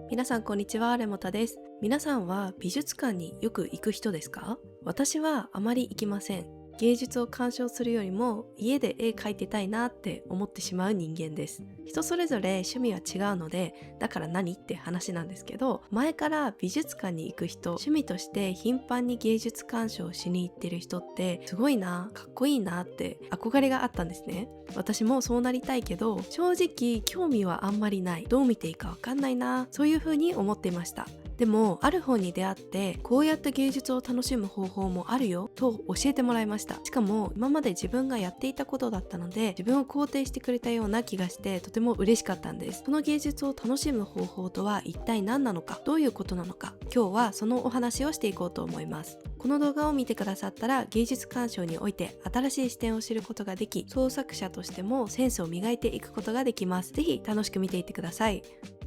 皆さんこんにちは、レモタです。皆さんは美術館によく行く人ですか？私はあまり行きません。芸術を鑑賞するよりも家で絵描いてたいなって思ってしまう人間です。人それぞれ趣味は違うので、だから何って話なんですけど、前から美術館に行く人、趣味として頻繁に芸術鑑賞しに行ってる人ってすごいな、かっこいいなって憧れがあったんですね。私もそうなりたいけど、正直興味はあんまりない。どう見ていいかわかんないな、そういう風に思っていました。でもある本に出会って、こうやって芸術を楽しむ方法もあるよと教えてもらいました。しかも今まで自分がやっていたことだったので、自分を肯定してくれたような気がして、とても嬉しかったんです。この芸術を楽しむ方法とは一体何なのか、どういうことなのか、今日はそのお話をしていこうと思います。この動画を見てくださったら、芸術鑑賞において新しい視点を知ることができ、創作者としてもセンスを磨いていくことができます。ぜひ楽しく見ていってください。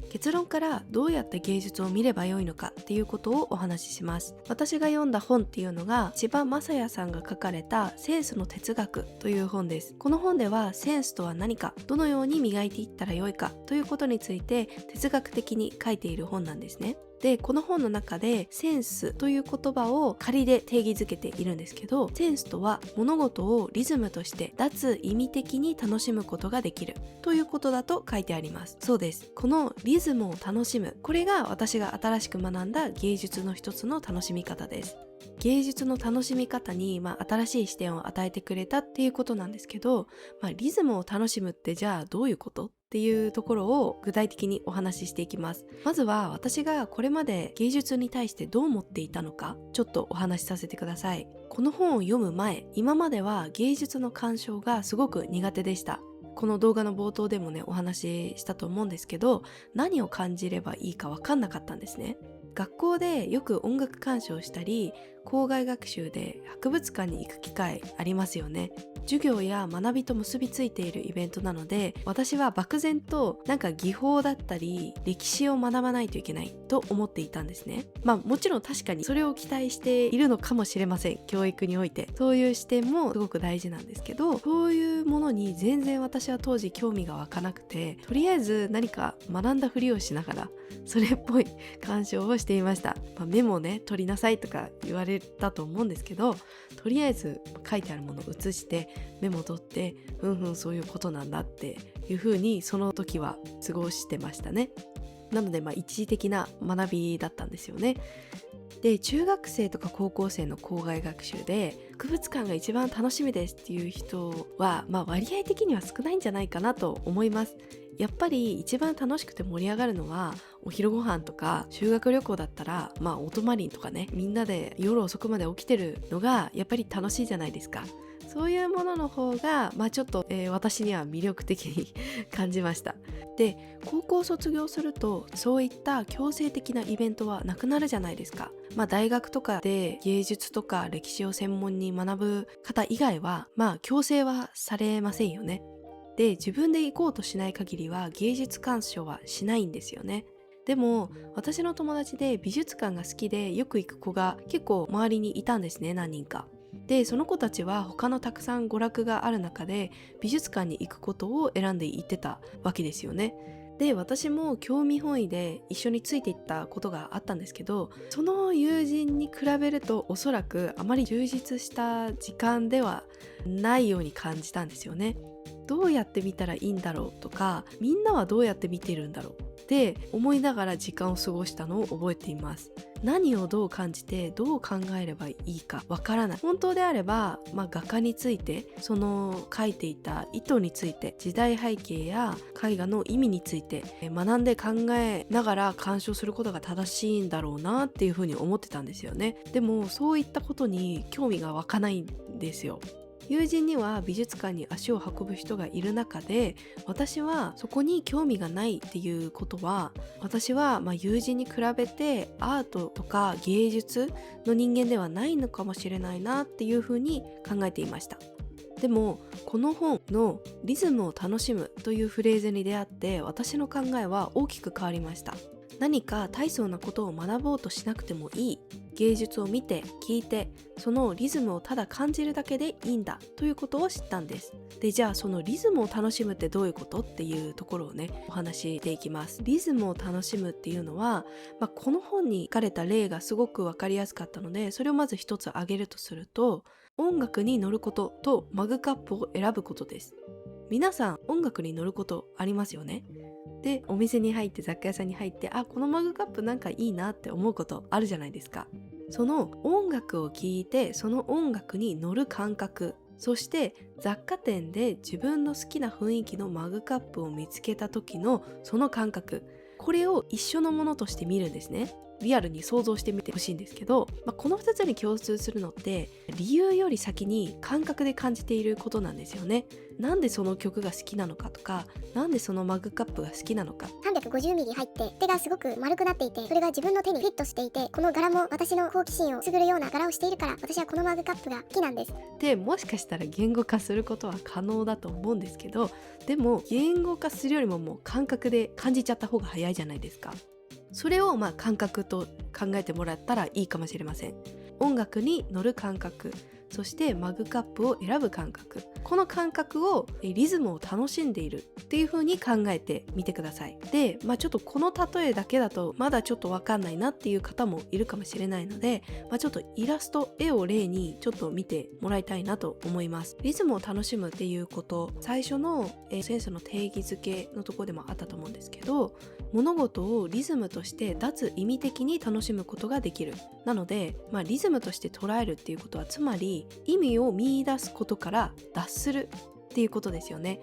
結論からどうやって芸術を見ればよいのかっていうことをお話しします。私が読んだ本っていうのが、千葉雅也さんが書かれたセンスの哲学という本です。この本ではセンスとは何か、どのように磨いていったらよいかということについて哲学的に書いている本なんですね。で、この本の中でセンスという言葉を仮で定義づけているんですけど、センスとは物事をリズムとして脱意味的に楽しむことができるということだと書いてあります。そうです。このリズムを楽しむ、これが私が新しく学んだ芸術の一つの楽しみ方です。芸術の楽しみ方に、新しい視点を与えてくれたっていうことなんですけど、リズムを楽しむってじゃあどういうことっていうところを具体的にお話ししていきます。まずは私がこれまで芸術に対してどう思っていたのか、ちょっとお話しさせてください。この本を読む前、今までは芸術の鑑賞がすごく苦手でした。この動画の冒頭でもね、お話ししたと思うんですけど、何を感じればいいかわかんなかったんですね。学校でよく音楽鑑賞したり、校外学習で博物館に行く機会ありますよね。授業や学びと結びついているイベントなので、私は漠然と技法だったり歴史を学ばないといけないと思っていたんですね。もちろん確かにそれを期待しているのかもしれません。教育においてそういう視点もすごく大事なんですけど、そういうものに全然私は当時興味が湧かなくて、とりあえず何か学んだふりをしながらそれっぽい鑑賞をしていました。メモをね取りなさいとか言われたと思うんですけど、とりあえず書いてあるものを写してメモ取って、そういうことなんだっていう風にその時は過ごしてましたね。なので一時的な学びだったんですよね。で、中学生とか高校生の校外学習で博物館が一番楽しみですっていう人は、割合的には少ないんじゃないかなと思います。やっぱり一番楽しくて盛り上がるのはお昼ご飯とか、修学旅行だったらお泊まりとかね、みんなで夜遅くまで起きてるのがやっぱり楽しいじゃないですか。そういうものの方がちょっと、私には魅力的に感じました。で、高校卒業するとそういった強制的なイベントはなくなるじゃないですか。大学とかで芸術とか歴史を専門に学ぶ方以外は強制はされませんよね。で、自分で行こうとしない限りは芸術鑑賞はしないんですよね。でも私の友達で美術館が好きでよく行く子が結構周りにいたんですね、何人か。で、その子たちは他のたくさん娯楽がある中で美術館に行くことを選んで行ってたわけですよね。で、私も興味本位で一緒についていったことがあったんですけど、その友人に比べるとおそらくあまり充実した時間ではないように感じたんですよね。どうやって見たらいいんだろうとか、みんなはどうやって見てるんだろうって思いながら時間を過ごしたのを覚えています。何をどう感じてどう考えればいいかわからない。本当であれば、画家について、その描いていた意図について、時代背景や絵画の意味について学んで考えながら鑑賞することが正しいんだろうなっていうふうに思ってたんですよね。でもそういったことに興味が湧かないんですよ。友人には美術館に足を運ぶ人がいる中で、私はそこに興味がないっていうことは、私は友人に比べてアートとか芸術の人間ではないのかもしれないなっていうふうに考えていました。でもこの本のリズムを楽しむというフレーズに出会って、私の考えは大きく変わりました。何か大層なことを学ぼうとしなくてもいい、芸術を見て聞いてそのリズムをただ感じるだけでいいんだということを知ったんです。で、じゃあそのリズムを楽しむってどういうことっていうところをね、お話ししていきます。リズムを楽しむっていうのは、この本に書かれた例がすごく分かりやすかったので、それをまず一つ挙げるとすると、音楽に乗ることとマグカップを選ぶことです。皆さん音楽に乗ることありますよね。で、お店に入って雑貨屋さんに入って、このマグカップなんかいいなって思うことあるじゃないですか。その音楽を聴いてその音楽に乗る感覚、そして雑貨店で自分の好きな雰囲気のマグカップを見つけた時のその感覚、これを一緒のものとして見るんですね。リアルに想像してみてほしいんですけど、この2つに共通するのって理由より先に感覚で感じていることなんですよね。なんでその曲が好きなのかとか、なんでそのマグカップが好きなのか。350ミリ入って手がすごく丸くなっていて、それが自分の手にフィットしていて、この柄も私の好奇心をくすぐるような柄をしているから、私はこのマグカップが好きなんです。で、もしかしたら言語化することは可能だと思うんですけど、でも言語化するよりももう感覚で感じちゃった方が早いじゃないですか。それを感覚と考えてもらったらいいかもしれません。音楽に乗る感覚、そしてマグカップを選ぶ感覚、この感覚をリズムを楽しんでいるっていう風に考えてみてください。で、ちょっとこの例えだけだとまだちょっとわかんないなっていう方もいるかもしれないので、ちょっとイラスト、絵を例にちょっと見てもらいたいなと思います。リズムを楽しむっていうこと、最初の先生の定義づけのところでもあったと思うんですけど、物事をリズムとして脱意味的に楽しむことができる。なので、リズムとして捉えるっていうことは、つまり意味を見出すことから脱するっていうことですよね。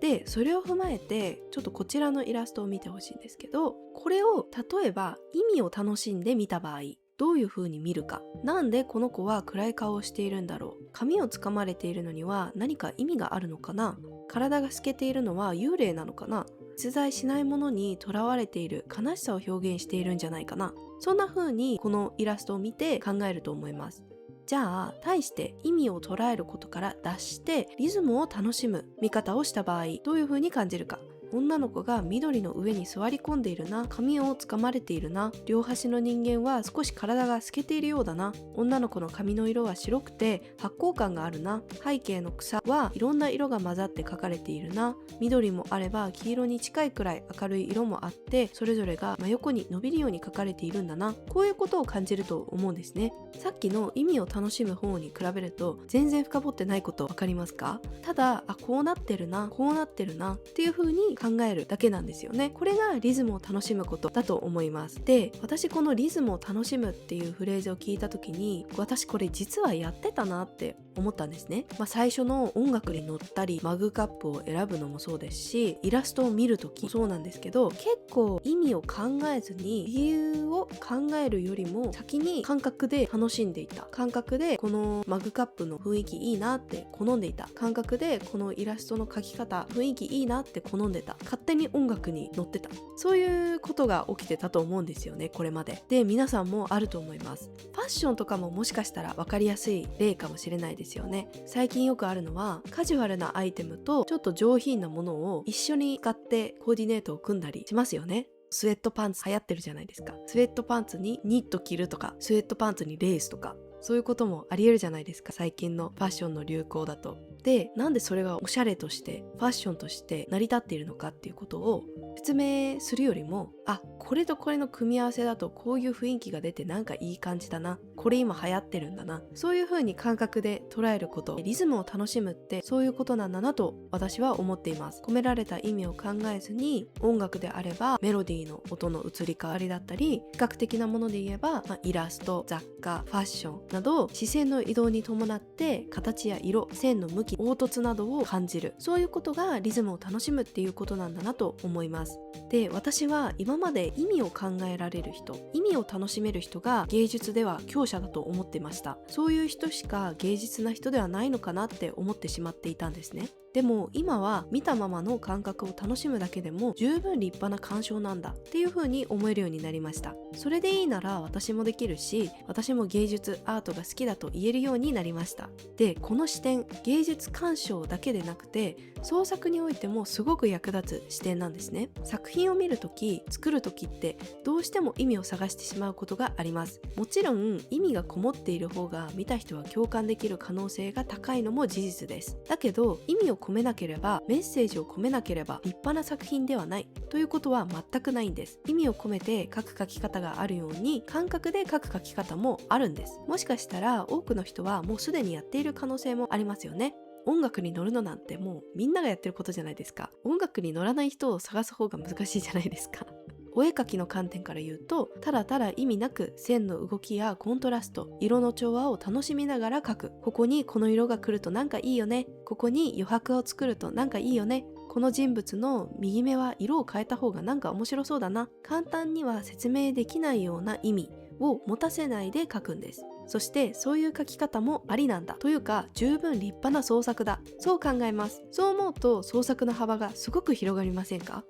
で、それを踏まえてちょっとこちらのイラストを見てほしいんですけど、これを例えば意味を楽しんで見た場合、どういう風に見るか。なんでこの子は暗い顔をしているんだろう。髪をつかまれているのには何か意味があるのかな。体が透けているのは幽霊なのかな。実在しないものにとらわれている悲しさを表現しているんじゃないかな。そんな風にこのイラストを見て考えると思います。じゃあ、対して意味を捉えることから脱してリズムを楽しむ見方をした場合、どういう風に感じるか。女の子が緑の上に座り込んでいるな、髪をつかまれているな、両端の人間は少し体が透けているようだな、女の子の髪の色は白くて発光感があるな、背景の草はいろんな色が混ざって描かれているな、緑もあれば黄色に近いくらい明るい色もあって、それぞれが真横に伸びるように描かれているんだな、こういうことを感じると思うんですね。さっきの意味を楽しむ方に比べると全然深掘ってないこと分かりますか？ただ、こうなってるな、こうなってるなっていう風に考えるだけなんですよね。これがリズムを楽しむことだと思います。で、私このリズムを楽しむっていうフレーズを聞いた時に、私これ実はやってたなって思ったんですね。最初の音楽に乗ったりマグカップを選ぶのもそうですし、イラストを見る時もそうなんですけど、結構意味を考えずに理由を考えるよりも先に感覚で楽しんでいた。感覚でこのマグカップの雰囲気いいなって好んでいた。感覚でこのイラストの描き方、雰囲気いいなって好んでた。勝手に音楽に乗ってた。そういうことが起きてたと思うんですよね、これまで。で、皆さんもあると思います。ファッションとかももしかしたら分かりやすい例かもしれないですよね。最近よくあるのは、カジュアルなアイテムとちょっと上品なものを一緒に使ってコーディネートを組んだりしますよね。スウェットパンツ流行ってるじゃないですか。スウェットパンツにニット着るとか、スウェットパンツにレースとか、そういうこともあり得るじゃないですか、最近のファッションの流行だと。で、なんでそれがおしゃれとしてファッションとして成り立っているのかっていうことを説明するよりも、これとこれの組み合わせだとこういう雰囲気が出てなんかいい感じだな、これ今流行ってるんだな、そういう風に感覚で捉えること、リズムを楽しむってそういうことなんだなと私は思っています。込められた意味を考えずに、音楽であればメロディーの音の移り変わりだったり、比較的なもので言えば、イラスト、雑貨、ファッションなど視線の移動に伴って形や色、線の向き、凹凸などを感じる、そういうことがリズムを楽しむっていうことなんだなと思います。で、私は今まで意味を考えられる人、意味を楽しめる人が芸術では強者だと思ってました。そういう人しか芸術な人ではないのかなって思ってしまっていたんですね。でも今は見たままの感覚を楽しむだけでも十分立派な鑑賞なんだっていう風に思えるようになりました。それでいいなら私もできるし、私も芸術アートが好きだと言えるようになりました。で、この視点、芸術鑑賞だけでなくて創作においてもすごく役立つ視点なんですね。作品を見るとき、作るときってどうしても意味を探してしまうことがあります。もちろん意味がこもっている方が見た人は共感できる可能性が高いのも事実です。だけど意味を込めなければ、メッセージを込めなければ立派な作品ではないということは全くないんです。意味を込めて書く書き方があるように、感覚で書く書き方もあるんです。もしかしたら多くの人はもうすでにやっている可能性もありますよね。音楽に乗るのなんてもうみんながやってることじゃないですか。音楽に乗らない人を探す方が難しいじゃないですか。お絵描きの観点から言うと、ただただ意味なく線の動きやコントラスト、色の調和を楽しみながら描く。ここにこの色が来るとなんかいいよね。ここに余白を作るとなんかいいよね。この人物の右目は色を変えた方がなんか面白そうだな。簡単には説明できないような意味を持たせないで描くんです。そしてそういう描き方もありなんだというか、十分立派な創作だ、そう考えます。そう思うと創作の幅がすごく広がりませんか？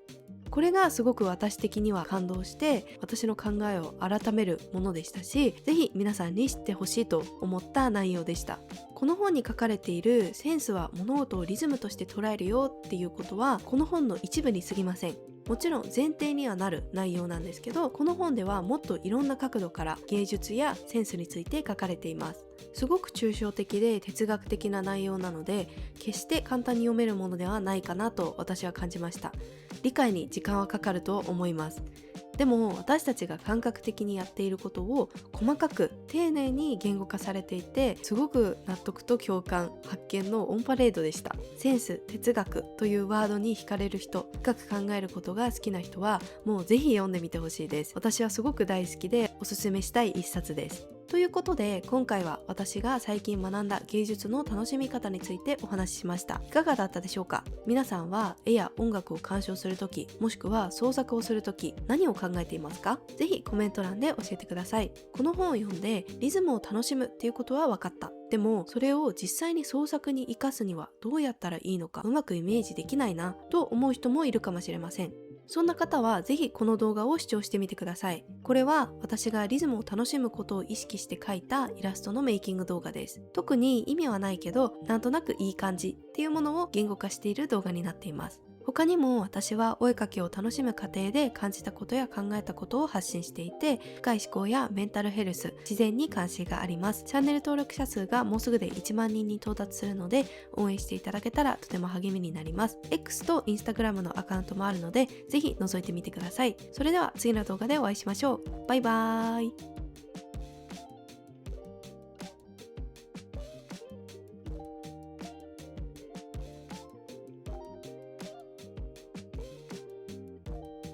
これがすごく私的には感動して、私の考えを改めるものでしたし、ぜひ皆さんに知ってほしいと思った内容でした。この本に書かれているセンスは物事をリズムとして捉えるよっていうことは、この本の一部に過ぎません。もちろん前提にはなる内容なんですけど、この本ではもっといろんな角度から芸術やセンスについて書かれています。すごく抽象的で哲学的な内容なので、決して簡単に読めるものではないかなと私は感じました。理解に時間はかかると思います。でも私たちが感覚的にやっていることを細かく丁寧に言語化されていて、すごく納得と共感発見のオンパレードでした。センス、哲学というワードに惹かれる人、深く考えることが好きな人はもうぜひ読んでみてほしいです。私はすごく大好きでおすすめしたい一冊です。ということで今回は私が最近学んだ芸術の楽しみ方についてお話ししました。いかがだったでしょうか？皆さんは絵や音楽を鑑賞するとき、もしくは創作をするとき、何を考えていますか？ぜひコメント欄で教えてください。この本を読んでリズムを楽しむっていうことは分かった。でもそれを実際に創作に生かすにはどうやったらいいのかうまくイメージできないなと思う人もいるかもしれません。そんな方はぜひこの動画を視聴してみてください。これは私がリズムを楽しむことを意識して描いたイラストのメイキング動画です。特に意味はないけど、なんとなくいい感じっていうものを言語化している動画になっています。他にも私はお絵かきを楽しむ過程で感じたことや考えたことを発信していて、深い思考やメンタルヘルス、自然に関心があります。チャンネル登録者数がもうすぐで1万人に到達するので、応援していただけたらとても励みになります。X と Instagram のアカウントもあるので、ぜひ覗いてみてください。それでは次の動画でお会いしましょう。バイバーイ。